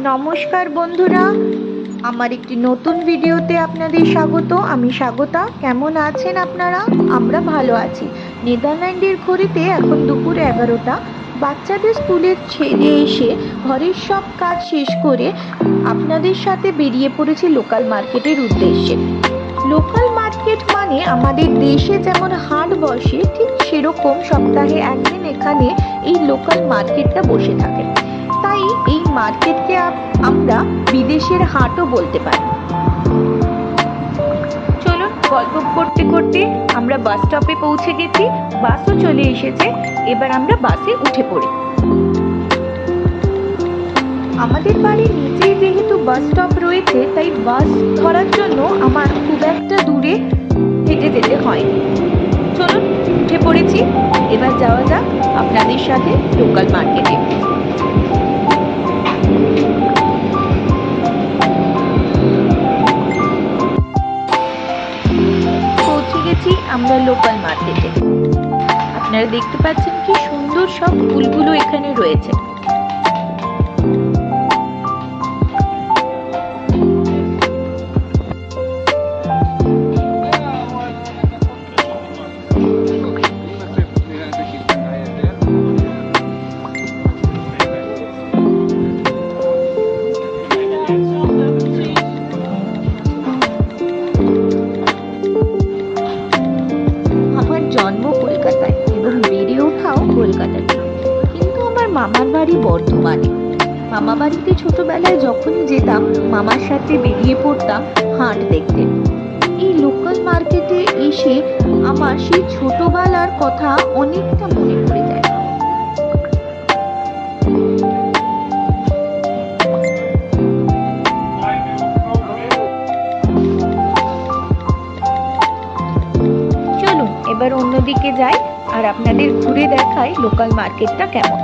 নমস্কার বন্ধুরা, আমার একটি নতুন ভিডিওতে আপনাদের স্বাগত। আমি স্বাগতা। কেমন আছেন আপনারা? আমরা ভালো আছি। নেদারল্যান্ডের ঘড়িতে এখন দুপুর 11টা। বাচ্চাদের স্কুলে ছেড়ে এসে ঘরের সব কাজ শেষ করে আপনাদের সাথে বেরিয়ে পড়েছি লোকাল মার্কেটের উদ্দেশ্যে। লোকাল মার্কেট মানে আমাদের দেশে যেমন হাট বসে, ঠিক সেরকম সপ্তাহে একদিন এখানে এই লোকাল মার্কেটটা বসে থাকে। তাই এই মার্কেটকে আমরা বিদেশের হাটও বলতে পারি। চলুন, গল্প করতে করতে আমরা বাস স্টপে পৌঁছে গেছি। বাসও চলে এসেছে। এবার আমরা বাসে উঠে পড়ি। আমাদের বাড়ির নিচেই যেহেতু বাস স্টপ রয়েছে, তাই বাস ধরার জন্য আমার খুব একটা দূরে হেঁটে যেতে হয়নি। চলুন, উঠে পড়েছি। এবার যাওয়া যাক আপনাদের সাথে লোকাল মার্কেটে। পৌঁছে গেছি আমরা লোকাল মার্কেটে। আপনারা দেখতে পাচ্ছেন কি সুন্দর সব ফুলগুলো এখানে রয়েছে। জন্ম কলকাতায় এবং বেড়ে ওঠাও কলকাতাতে, কিন্তু আমার মামার বাড়ি বর্ধমানে। মামা বাড়িতে ছোটবেলায় যখনই যেতাম, মামার সাথে বেরিয়ে পড়তাম হাট দেখতে। এই লোকাল মার্কেটে এসে আমার সেই ছোটবেলার কথা অনেকটা মনে পড়ে যায়। এবার অন্যদিকে যাই আর আপনাদের ঘুরে দেখাই লোকাল মার্কেটটা কেমন।